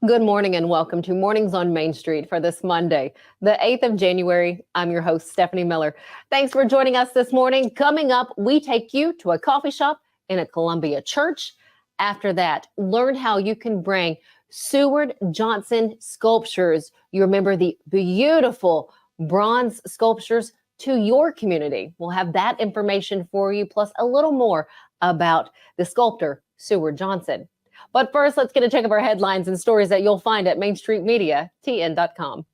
Good morning and welcome to Mornings on Main Street for this Monday, the 8th of January. I'm your host, Stefanie Miller. Thanks for joining us this morning. Coming up, we take you to a coffee shop in a Columbia church. After that, learn how you can bring Seward Johnson sculptures. You remember the beautiful bronze sculptures to your community. We'll have that information for you, plus a little more about the sculptor, Seward Johnson. But first, let's get a check of our headlines and stories that you'll find at mainstreetmediatn.com.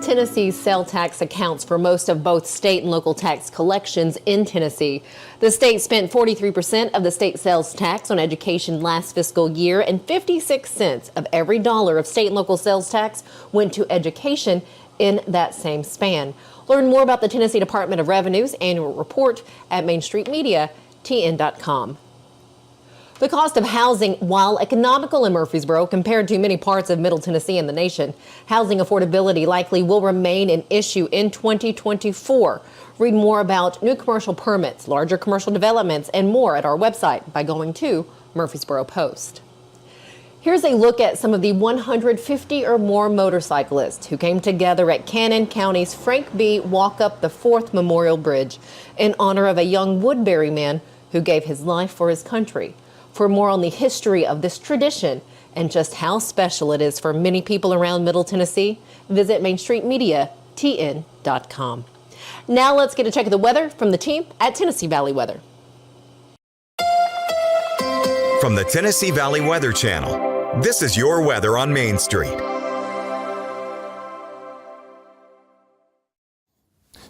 Tennessee's sales tax accounts for most of both state and local tax collections in Tennessee. The state spent 43% of the state sales tax on education last fiscal year, and 56 cents of every dollar of state and local sales tax went to education in that same span. Learn more about the Tennessee Department of Revenue's annual report at mainstreetmediatn.com. The cost of housing, while economical in Murfreesboro compared to many parts of Middle Tennessee and the nation, housing affordability likely will remain an issue in 2024. Read more about new commercial permits, larger commercial developments, and more at our website by going to Murfreesboro Post. Here's a look at some of the 150 or more motorcyclists who came together at Cannon County's Frank B. Walk Up the Fourth Memorial Bridge in honor of a young Woodbury man who gave his life for his country. For more on the history of this tradition and just how special it is for many people around Middle Tennessee, visit mainstreetmediatn.com. Now let's get a check of the weather from the team at Tennessee Valley Weather. From the Tennessee Valley Weather Channel, this is your weather on Main Street.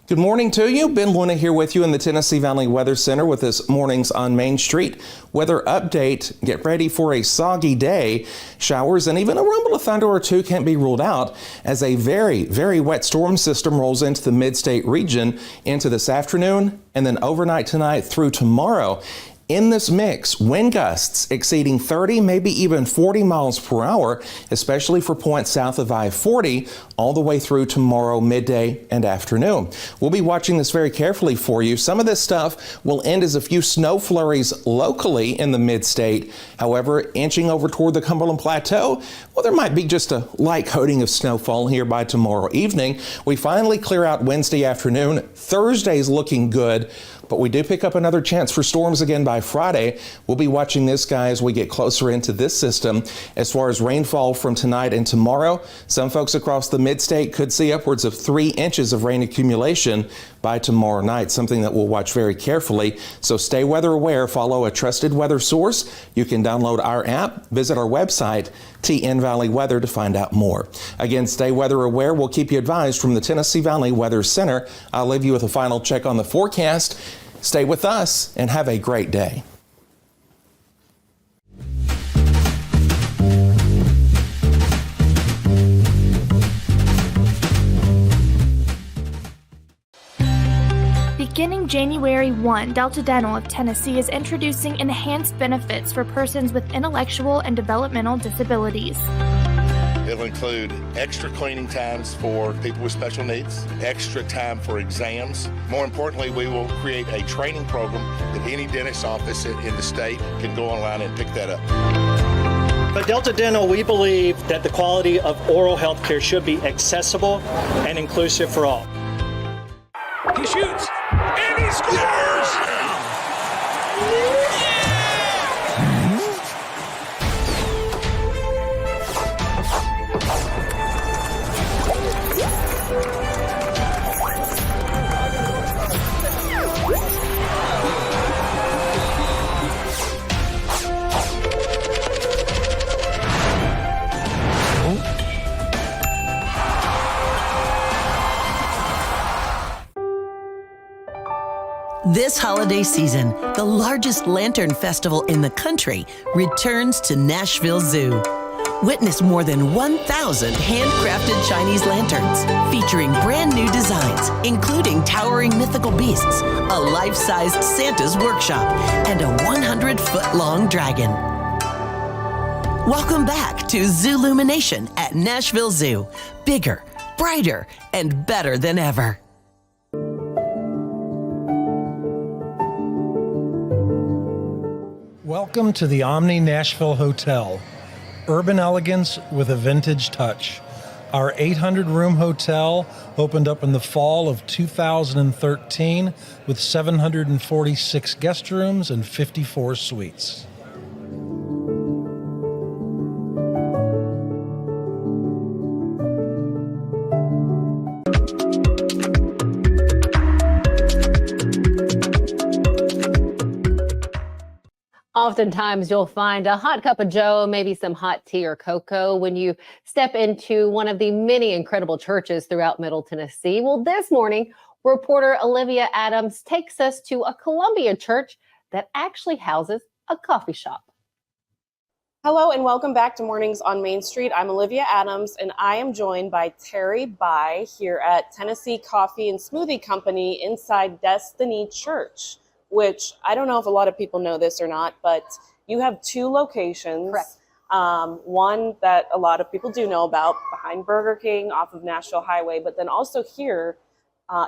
Good morning to you. Ben Luna here with you in the Tennessee Valley Weather Center with this Mornings on Main Street weather update. Get ready for a soggy day. Showers and even a rumble of thunder or two can't be ruled out as a very, very wet storm system rolls into the mid-state region into this afternoon and then overnight tonight through tomorrow. In this mix, wind gusts exceeding 30, maybe even 40 miles per hour, especially for points south of I-40, all the way through tomorrow midday and afternoon. We'll be watching this very carefully for you. Some of this stuff will end as a few snow flurries locally in the mid-state. However, inching over toward the Cumberland Plateau, well, there might be just a light coating of snowfall here by tomorrow evening. We finally clear out Wednesday afternoon. Thursday's looking good, but we do pick up another chance for storms again by Friday. We'll be watching this, guy, as we get closer into this system. As far as rainfall from tonight and tomorrow, some folks across the mid-state could see upwards of 3 inches of rain accumulation by tomorrow night, something that we'll watch very carefully. So stay weather aware, follow a trusted weather source. You can download our app, visit our website, TN Valley Weather, to find out more. Again, stay weather aware. We'll keep you advised from the Tennessee Valley Weather Center. I'll leave you with a final check on the forecast. Stay with us and have a great day. Beginning January 1, Delta Dental of Tennessee is introducing enhanced benefits for persons with intellectual and developmental disabilities. It'll include extra cleaning times for people with special needs, extra time for exams. More importantly, we will create a training program that any dentist office in the state can go online and pick that up. At Delta Dental, we believe that the quality of oral health care should be accessible and inclusive for all. He shoots, and he scores! This holiday season, the largest lantern festival in the country returns to Nashville Zoo. Witness more than 1,000 handcrafted Chinese lanterns featuring brand new designs, including towering mythical beasts, a life-sized Santa's workshop, and a 100-foot-long dragon. Welcome back to Zoolumination at Nashville Zoo. Bigger, brighter, and better than ever. Welcome to the Omni Nashville Hotel. Urban elegance with a vintage touch. Our 800-room hotel opened up in the fall of 2013 with 746 guest rooms and 54 suites. Oftentimes you'll find a hot cup of joe, maybe some hot tea or cocoa when you step into one of the many incredible churches throughout Middle Tennessee. Well, this morning, reporter Olivia Adams takes us to a Columbia church that actually houses a coffee shop. Hello and welcome back to Mornings on Main Street. I'm Olivia Adams and I am joined by Terry Bai here at Tennessee Coffee and Smoothie Company inside Destiny Church, which I don't know if a lot of people know this or not, but you have two locations. Correct. One that a lot of people do know about behind Burger King off of Nashville Highway, but then also here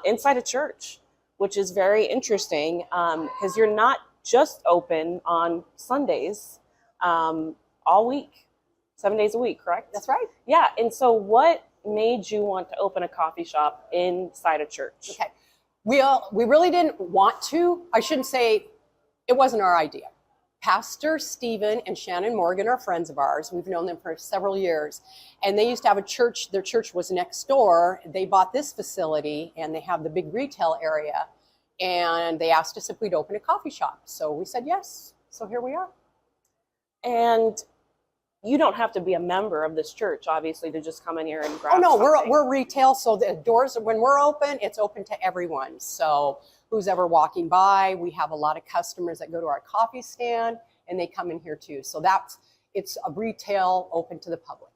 inside a church, which is very interesting because you're not just open on Sundays all week, 7 days a week, correct? That's right. Yeah. And so what made you want to open a coffee shop inside a church? Okay. We really didn't want to. I shouldn't say it wasn't our idea. Pastor Stephen and Shannon Morgan are friends of ours. We've known them for several years. And they used to have a church. Their church was next door. They bought this facility and they have the big retail area. And they asked us if we'd open a coffee shop. So we said yes. So here we are. And you don't have to be a member of this church, obviously, to just come in here and grab Oh, no, something. we're retail. So the doors, when we're open, it's open to everyone. So who's ever walking by, we have a lot of customers that go to our coffee stand and they come in here too. So it's a retail open to the public.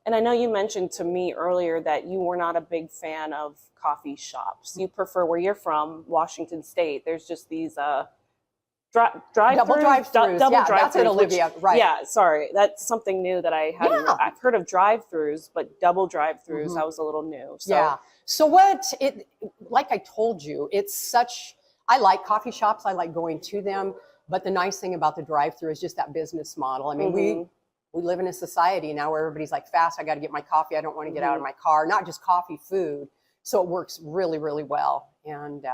And I know you mentioned to me earlier that you were not a big fan of coffee shops. You prefer where you're from, Washington State. There's just these Double drive-throughs. Double Yeah, drive-throughs. that's it, Olivia. Right. Yeah, sorry. That's something new that I hadn't. Yeah. I've heard of drive-throughs, but double drive-throughs, that was a little new. So. Yeah. So like I told you, I like coffee shops. I like going to them. But the nice thing about the drive-through is just that business model. I mean, we live in a society now where everybody's like, fast, I got to get my coffee. I don't want to get out of my car. Not just coffee, food. So it works really, really well. And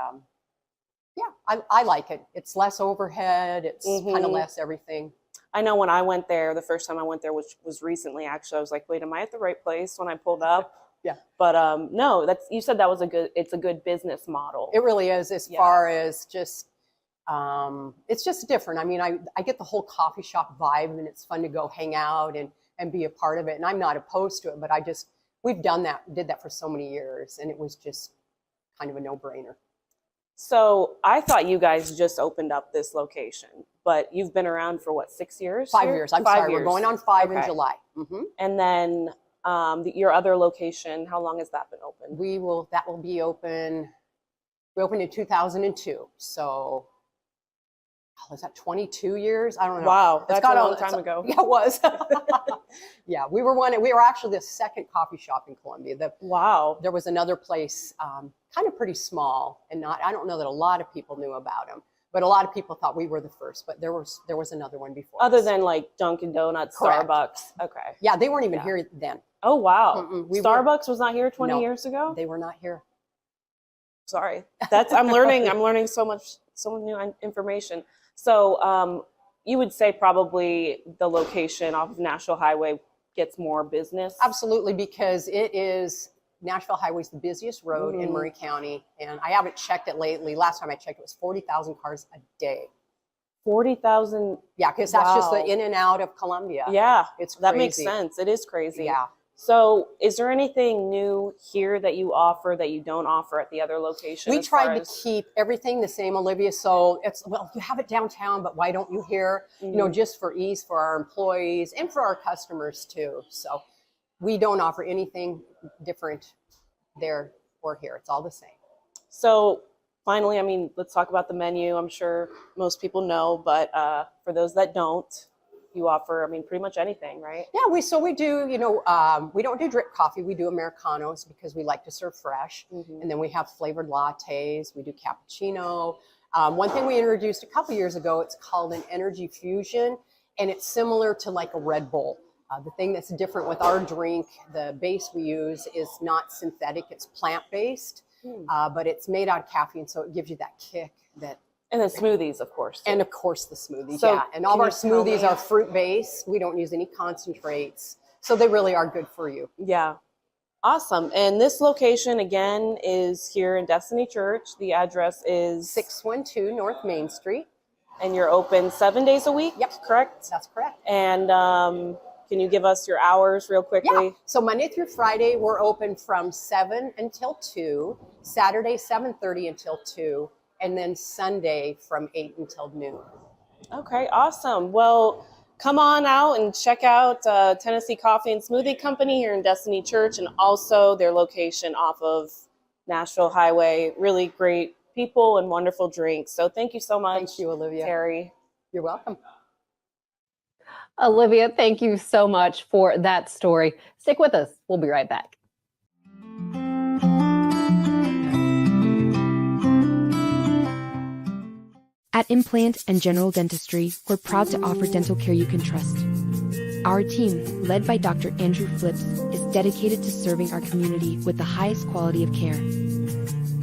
yeah, I like it. It's less overhead. It's kind of less everything. I know when I went there, the first time I went there, which was recently, actually, I was like, wait, am I at the right place when I pulled up? Yeah. But no, you said that was it's a good business model. It really is, as far as just, it's just different. I mean, I get the whole coffee shop vibe and it's fun to go hang out and be a part of it. And I'm not opposed to it, but we've did that for so many years and it was just kind of a no-brainer. So I thought you guys just opened up this location, but you've been around for what, 6 years? 5 years. I'm sorry, we're going on 5 in July. And then your other location, how long has that been open? That will be open. We opened in 2002. So is that 22 years? I don't know. Wow, that's a long time ago. Yeah, it was. Yeah, we were actually the second coffee shop in Columbia. Wow. There was another place, kind of pretty small, and I don't know that a lot of people knew about them, but a lot of people thought we were the first. But there was another one before. Other us. than like Dunkin' Donuts, Correct. Starbucks. Okay. Yeah, they weren't even here then. Oh wow. Starbucks was not here 20 years ago. They were not here. Sorry. I'm learning so much new information. So you would say probably the location off of Nashville Highway gets more business? Absolutely, because Nashville Highway is the busiest road in Murray County, and I haven't checked it lately. Last time I checked, it was 40,000 cars a day. 40,000? Yeah, because that's just the in and out of Columbia. Yeah, it's crazy. That makes sense. It is crazy. Yeah. So is there anything new here that you offer that you don't offer at the other location? We tried to keep everything the same, Olivia. So you have it downtown, but why don't you here? Just for ease for our employees and for our customers too. So we don't offer anything different there or here. It's all the same. So finally, I mean, let's talk about the menu. I'm sure most people know, but for those that don't, you offer, I mean, pretty much anything, right? Yeah, we do, we don't do drip coffee. We do Americanos because we like to serve fresh. And then we have flavored lattes. We do cappuccino. One thing we introduced a couple years ago, it's called an energy fusion, and it's similar to like a Red Bull. The thing that's different with our drink, the base we use is not synthetic, it's plant-based, but it's made out of caffeine, so it gives you that kick. And the smoothies, of course. And of course the smoothies, So yeah. And all of our can you tell smoothies me- are fruit-based. We don't use any concentrates, so they really are good for you. Yeah. Awesome. And this location, again, is here in Destiny Church. The address is 612 North Main Street. And you're open 7 days a week? Yep. Correct? That's correct. And can you give us your hours real quickly? Yeah. So Monday through Friday, we're open from 7 until 2, Saturday 7:30 until 2, and then Sunday from 8 until noon. Okay, awesome. Well, come on out and check out Tennessee Coffee and Smoothie Company here in Destiny Church, and also their location off of Nashville Highway. Really great people and wonderful drinks. So thank you so much. Thank you, Olivia. Terry. You're welcome. Olivia, thank you so much for that story. Stick with us. We'll be right back. At Implant and General Dentistry, we're proud to offer dental care you can trust. Our team, led by Dr. Andrew Flips, is dedicated to serving our community with the highest quality of care.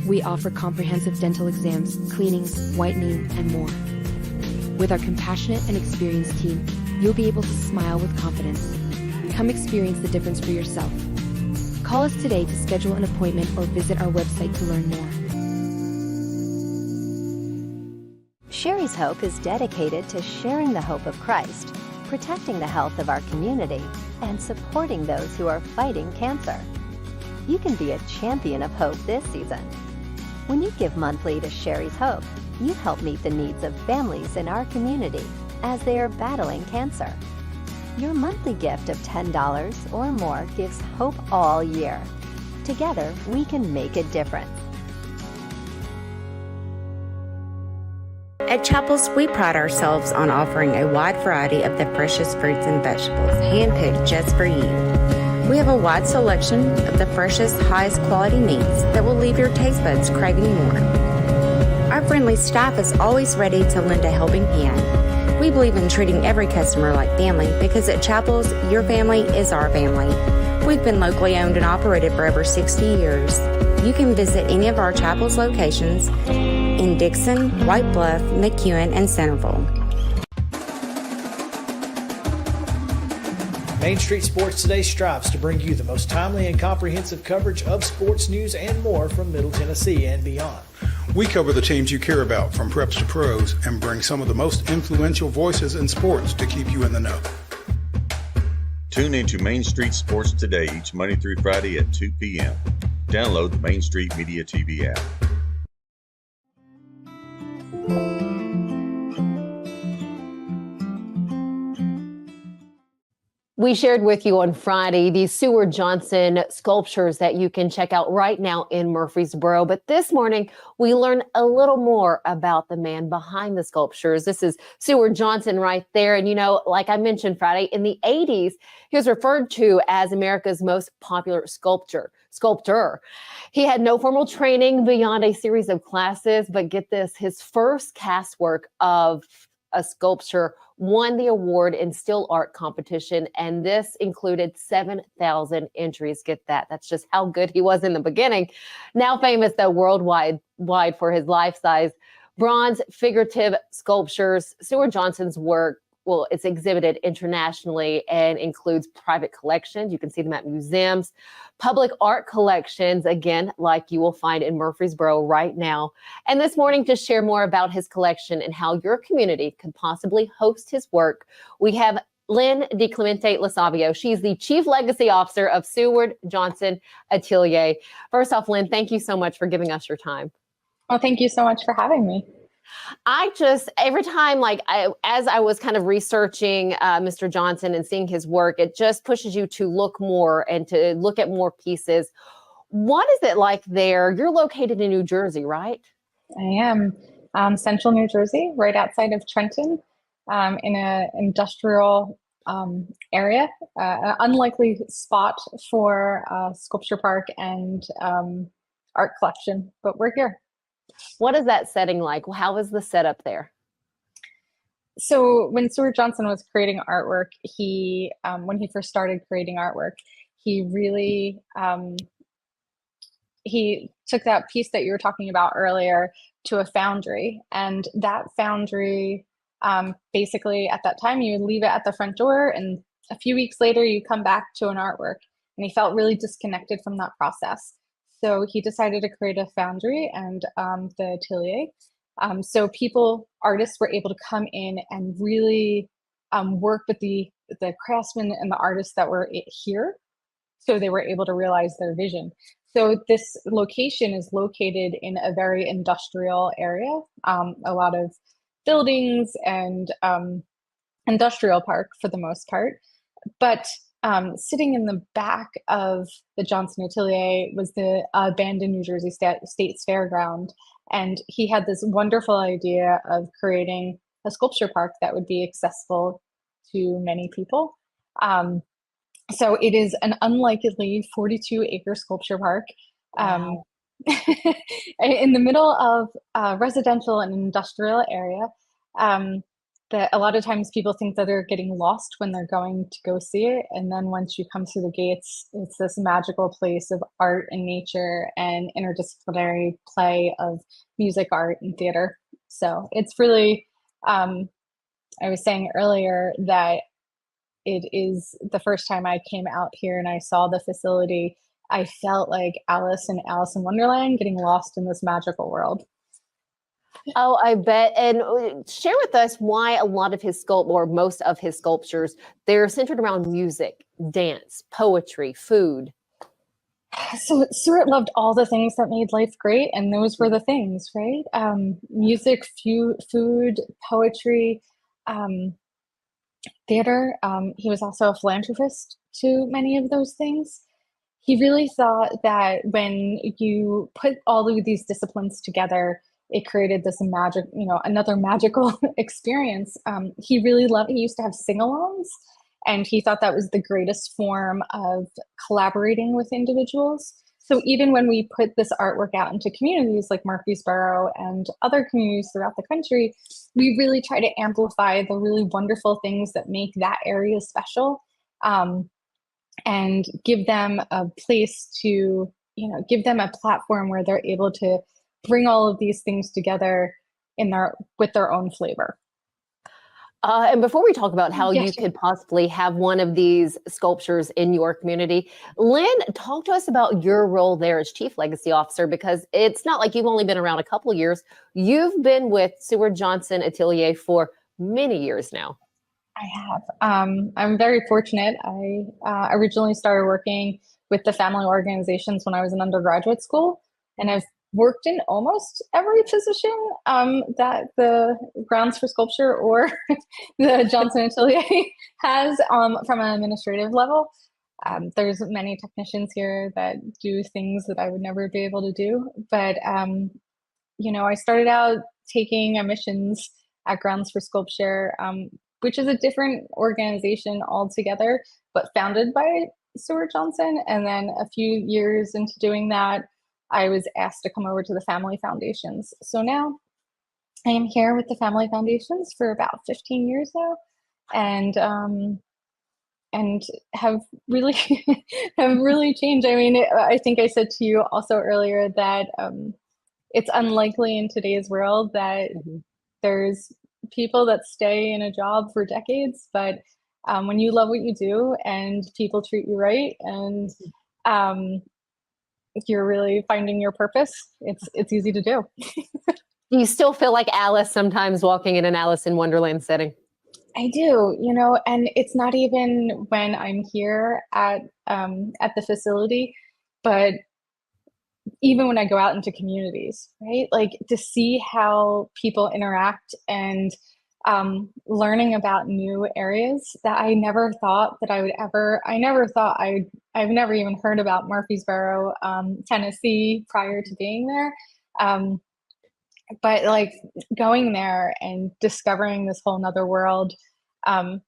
We offer comprehensive dental exams, cleanings, whitening, and more. With our compassionate and experienced team, you'll be able to smile with confidence. Come experience the difference for yourself. Call us today to schedule an appointment or visit our website to learn more. Sherry's Hope is dedicated to sharing the hope of Christ, protecting the health of our community, and supporting those who are fighting cancer. You can be a champion of hope this season. When you give monthly to Sherry's Hope, you help meet the needs of families in our community as they are battling cancer. Your monthly gift of $10 or more gives hope all year. Together, we can make a difference. At Chapels, we pride ourselves on offering a wide variety of the freshest fruits and vegetables, handpicked just for you. We have a wide selection of the freshest, highest quality meats that will leave your taste buds craving more. Our friendly staff is always ready to lend a helping hand. We believe in treating every customer like family because at Chapels, your family is our family. We've been locally owned and operated for over 60 years. You can visit any of our Chapels locations in Dixon, White Bluff, McEwen, and Centerville. Main Street Sports Today strives to bring you the most timely and comprehensive coverage of sports news and more from Middle Tennessee and beyond. We cover the teams you care about from preps to pros and bring some of the most influential voices in sports to keep you in the know. Tune into Main Street Sports Today each Monday through Friday at 2 p.m. Download the Main Street Media TV app. We shared with you on Friday the Seward Johnson sculptures that you can check out right now in Murfreesboro. But this morning, we learned a little more about the man behind the sculptures. This is Seward Johnson right there. And, you know, like I mentioned Friday, in the 80s, he was referred to as America's most popular sculptor. He had no formal training beyond a series of classes. But get this, his first cast work of a sculpture won the award in still art competition, and this included 7,000 entries. Get that. That's just how good he was in the beginning. Now famous, though, worldwide for his life-size bronze figurative sculptures. Seward Johnson's work, well, it's exhibited internationally and includes private collections. You can see them at museums, public art collections, again, like you will find in Murfreesboro right now. And this morning, to share more about his collection and how your community could possibly host his work, we have Lynn DeClemente Losavio. She's the Chief Legacy Officer of Seward Johnson Atelier. First off, Lynn, thank you so much for giving us your time. Well, thank you so much for having me. Every time, as I was kind of researching Mr. Johnson and seeing his work, it just pushes you to look more and to look at more pieces. What is it like there? You're located in New Jersey, right? I am central New Jersey, right outside of Trenton, in an industrial area, an unlikely spot for a sculpture park and art collection, but we're here. What is that setting like? How is the setup there? So when Seward Johnson was creating artwork, when he first started creating artwork, he really he took that piece that you were talking about earlier to a foundry, and that foundry, basically at that time you would leave it at the front door, and a few weeks later you come back to an artwork, and he felt really disconnected from that process. So he decided to create a foundry and the Atelier. So artists were able to come in and really work with the craftsmen and the artists that were here. So they were able to realize their vision. So this location is located in a very industrial area, a lot of buildings and industrial park for the most part. But sitting in the back of the Johnson Atelier was the abandoned New Jersey State's Fairground. And he had this wonderful idea of creating a sculpture park that would be accessible to many people. So it is an unlikely 42-acre sculpture park in the middle of a residential and industrial area. That a lot of times people think that they're getting lost when they're going to go see it. And then once you come through the gates, it's this magical place of art and nature and interdisciplinary play of music, art, and theater. So it's really, I was saying earlier that it is the first time I came out here and I saw the facility, I felt like Alice in Wonderland, getting lost in this magical world. Oh, I bet. And share with us why a lot of his most of his sculptures, they're centered around music, dance, poetry, food. So Stewart loved all the things that made life great, and those were the things, right? Music, food, poetry, theater. He was also a philanthropist to many of those things. He really thought that when you put all of these disciplines together, it created this another magical experience. He used to have sing-alongs, and he thought that was the greatest form of collaborating with individuals. So even when we put this artwork out into communities like Murfreesboro and other communities throughout the country, we really try to amplify the really wonderful things that make that area special, and give them a place to, give them a platform where they're able to bring all of these things together with their own flavor. And before we talk about how you could possibly have one of these sculptures in your community, Lynn, talk to us about your role there as Chief Legacy Officer, because it's not like you've only been around a couple of years. You've been with Seward Johnson Atelier for many years now. I have. I'm very fortunate. I originally started working with the family organizations when I was in undergraduate school, and I've worked in almost every position that the Grounds for Sculpture or the Johnson Atelier has from an administrative level. There's many technicians here that do things that I would never be able to do. But, I started out taking admissions at Grounds for Sculpture, which is a different organization altogether, but founded by Seward Johnson. And then a few years into doing that, I was asked to come over to the Family Foundations. So now I am here with the Family Foundations for about 15 years now, and have really changed. I mean, I think I said to you also earlier that it's unlikely in today's world that there's people that stay in a job for decades, but when you love what you do and people treat you right, and if you're really finding your purpose, it's easy to do. Do you still feel like Alice sometimes walking in an Alice in Wonderland setting? I do, and it's not even when I'm here at the facility, but even when I go out into communities, right? Like to see how people interact and learning about new areas that I never thought that I would ever, I've never even heard about Murfreesboro, Tennessee prior to being there. But like going there and discovering this whole nother world, that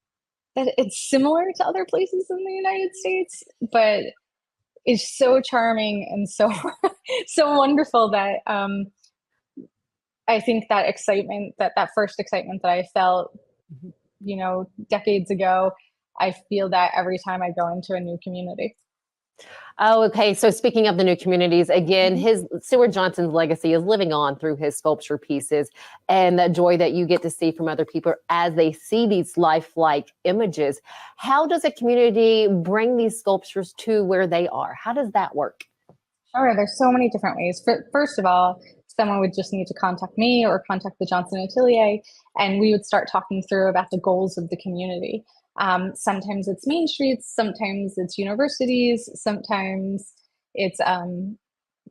it's similar to other places in the United States, but it's so charming and so, so wonderful that I think that excitement, that first excitement that I felt, decades ago, I feel that every time I go into a new community. Oh, okay. So speaking of the new communities, again, his Seward Johnson's legacy is living on through his sculpture pieces and that joy that you get to see from other people as they see these lifelike images. How does a community bring these sculptures to where they are? How does that work? Sure, there's so many different ways. First of all, someone would just need to contact me or contact the Johnson Atelier, and we would start talking through about the goals of the community. Sometimes it's main streets, sometimes it's universities, sometimes it's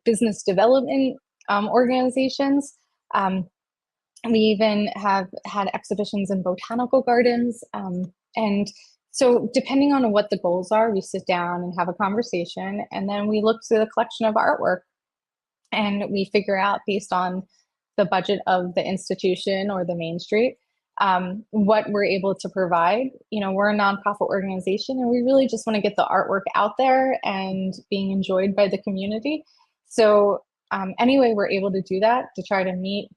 business development organizations. We even have had exhibitions in botanical gardens. And so depending on what the goals are, we sit down and have a conversation, and then we look through the collection of artwork and we figure out, based on the budget of the institution or the main street, what we're able to provide. We're a nonprofit organization, and we really just want to get the artwork out there and being enjoyed by the community. So anyway, we're able to do that to try to meet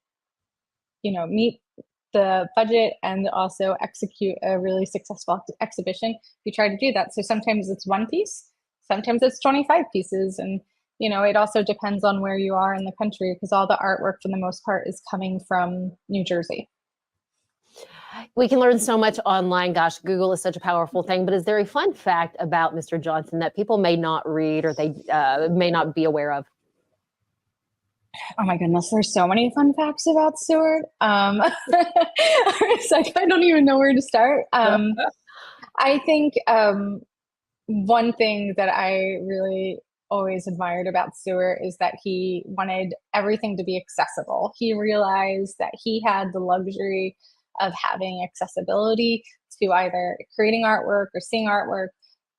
the budget and also execute a really successful exhibition. We try to do that. So sometimes it's one piece, sometimes it's 25 pieces. And, it also depends on where you are in the country, because all the artwork for the most part is coming from New Jersey. We can learn so much online. Gosh, Google is such a powerful thing. But is there a fun fact about Mr. Johnson that people may not read or they may not be aware of? Oh my goodness, there's so many fun facts about Seward. It's like, I don't even know where to start. I think one thing that I really always admired about Seward is that he wanted everything to be accessible. He realized that he had the luxury of having accessibility to either creating artwork or seeing artwork,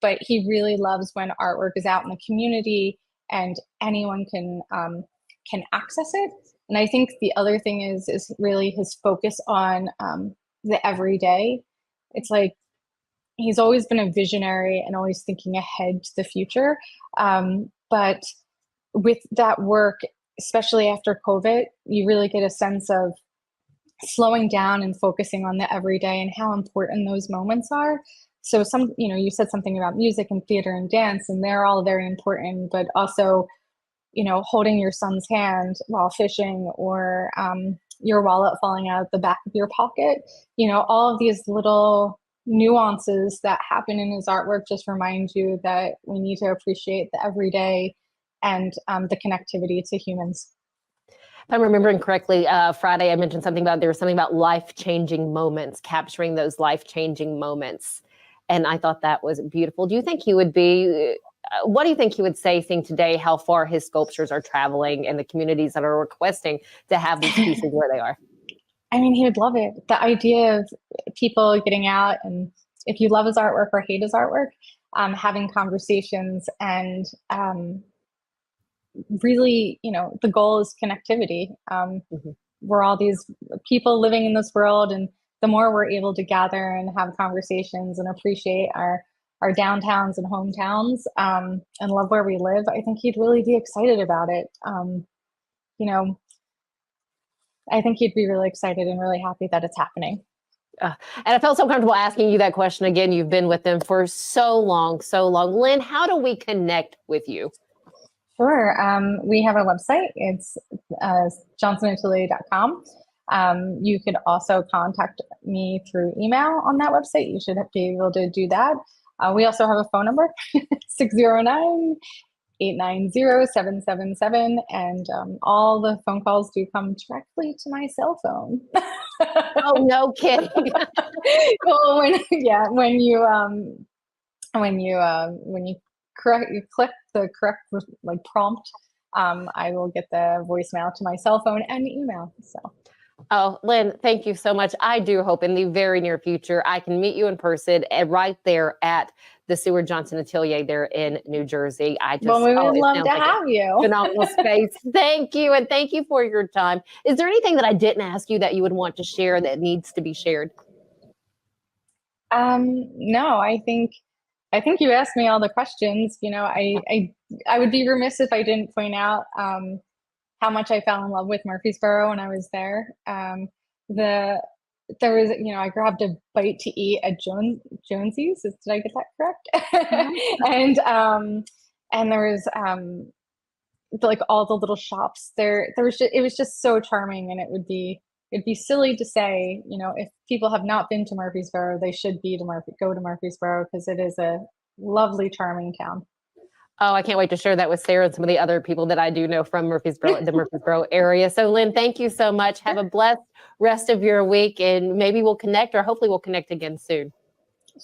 but he really loves when artwork is out in the community and anyone can access it. And I think the other thing is really his focus on the everyday. It's like he's always been a visionary and always thinking ahead to the future. But with that work, especially after COVID, you really get a sense of slowing down and focusing on the everyday and how important those moments are. So you said something about music and theater and dance, and they're all very important, but also, holding your son's hand while fishing, or your wallet falling out of the back of your pocket, all of these little nuances that happen in his artwork just remind you that we need to appreciate the everyday and the connectivity to humans. If I'm remembering correctly, Friday I mentioned there was something about life-changing moments, capturing those life-changing moments. And I thought that was beautiful. Do you think he would be, what do you think he would say, seeing today how far his sculptures are traveling and the communities that are requesting to have these pieces where they are? I mean, he would love it. The idea of people getting out, and if you love his artwork or hate his artwork, having conversations and really, the goal is connectivity. We're all these people living in this world, and the more we're able to gather and have conversations and appreciate our downtowns and hometowns and love where we live, I think he'd really be excited about it. I think he'd be really excited and really happy that it's happening. And I felt so comfortable asking you that question again. You've been with them for so long, so long. Lynn, how do we connect with you? Sure. We have a website. It's johnsonatelier.com. You could also contact me through email on that website. You should be able to do that. We also have a phone number, 609-890-777. And all the phone calls do come directly to my cell phone. Oh, no kidding. Well, when you click the correct prompt, I will get the voicemail to my cell phone and email. So. Oh, Lynn, thank you so much. I do hope in the very near future I can meet you in person and right there at the Seward Johnson Atelier there in New Jersey. We would love to have you. Phenomenal space. Thank you. And thank you for your time. Is there anything that I didn't ask you that you would want to share that needs to be shared? No, I think you asked me all the questions. I would be remiss if I didn't point out how much I fell in love with Murfreesboro when I was there. There was, I grabbed a bite to eat at Jonesy's. Did I get that correct? And there was like all the little shops there. It was just so charming, and it'd be silly to say, if people have not been to Murfreesboro, they should go to Murfreesboro, because it is a lovely, charming town. Oh, I can't wait to share that with Sarah and some of the other people that I do know from Murfreesboro, the Murfreesboro area. So, Lynn, thank you so much. Have a blessed rest of your week, and maybe we'll connect, or hopefully we'll connect again soon.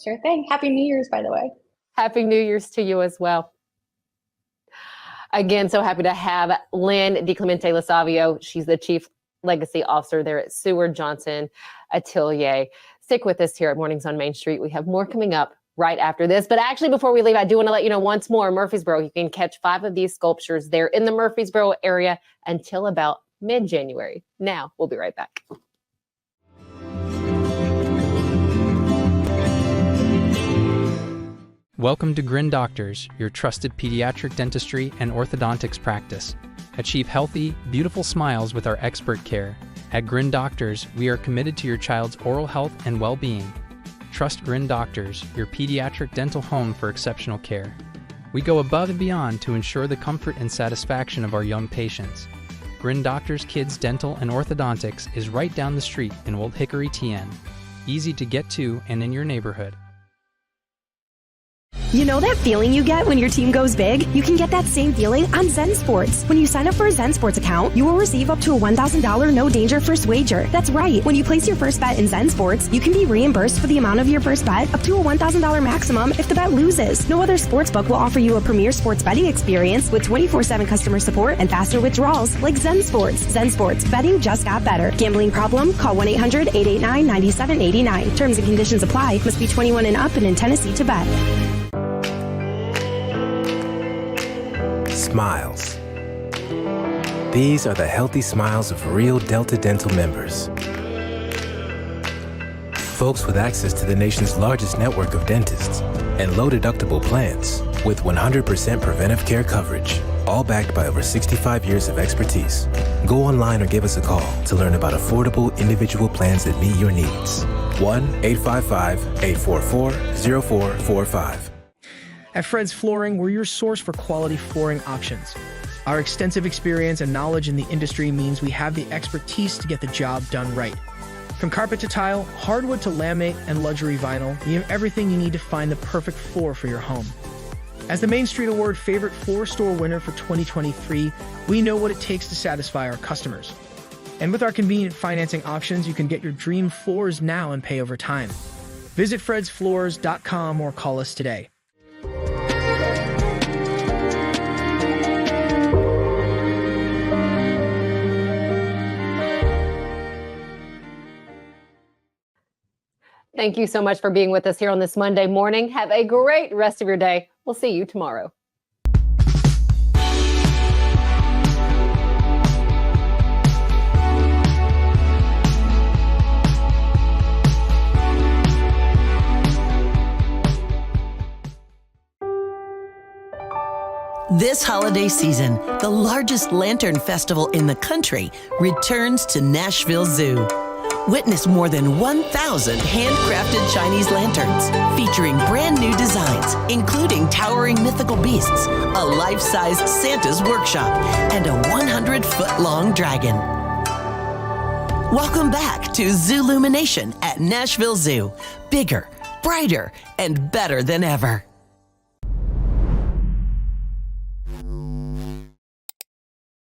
Sure thing. Happy New Year's, by the way. Happy New Year's to you as well. Again, so happy to have Lynn DeClemente Losavio. She's the Chief Legacy Officer there at Seward Johnson Atelier. Stick with us here at Mornings on Main Street. We have more coming up right after this. But actually, before we leave, I do want to let you know once more, Murfreesboro, you can catch 5 of these sculptures there in the Murfreesboro area until about mid-January. Now, we'll be right back. Welcome to Grin Doctors, your trusted pediatric dentistry and orthodontics practice. Achieve healthy, beautiful smiles with our expert care. At Grin Doctors, we are committed to your child's oral health and well-being. Trust Grin Doctors, your pediatric dental home for exceptional care. We go above and beyond to ensure the comfort and satisfaction of our young patients. Grin Doctors Kids Dental and Orthodontics is right down the street in Old Hickory, TN. Easy to get to and in your neighborhood. You know that feeling you get when your team goes big? You can get that same feeling on Zen Sports. When you sign up for a Zen Sports account, you will receive up to a $1,000 no-danger first wager. That's right. When you place your first bet in Zen Sports, you can be reimbursed for the amount of your first bet up to a $1,000 maximum if the bet loses. No other sportsbook will offer you a premier sports betting experience with 24/7 customer support and faster withdrawals like Zen Sports. Zen Sports. Betting just got better. Gambling problem? Call 1-800-889-9789. Terms and conditions apply. Must be 21 and up and in Tennessee to bet. Smiles. These are the healthy smiles of real Delta Dental members. Folks with access to the nation's largest network of dentists and low-deductible plans with 100% preventive care coverage, all backed by over 65 years of expertise. Go online or give us a call to learn about affordable individual plans that meet your needs. 1-855-844-0445. At Fred's Flooring, we're your source for quality flooring options. Our extensive experience and knowledge in the industry means we have the expertise to get the job done right. From carpet to tile, hardwood to laminate, and luxury vinyl, we have everything you need to find the perfect floor for your home. As the Main Street Award Favorite Floor Store winner for 2023, we know what it takes to satisfy our customers. And with our convenient financing options, you can get your dream floors now and pay over time. Visit fredsfloors.com or call us today. Thank you so much for being with us here on this Monday morning. Have a great rest of your day. We'll see you tomorrow. This holiday season, the largest lantern festival in the country returns to Nashville Zoo. Witness more than 1,000 handcrafted Chinese lanterns featuring brand new designs, including towering mythical beasts, a life-size Santa's workshop, and a 100-foot-long dragon. Welcome back to Zoolumination at Nashville Zoo. Bigger, brighter, and better than ever.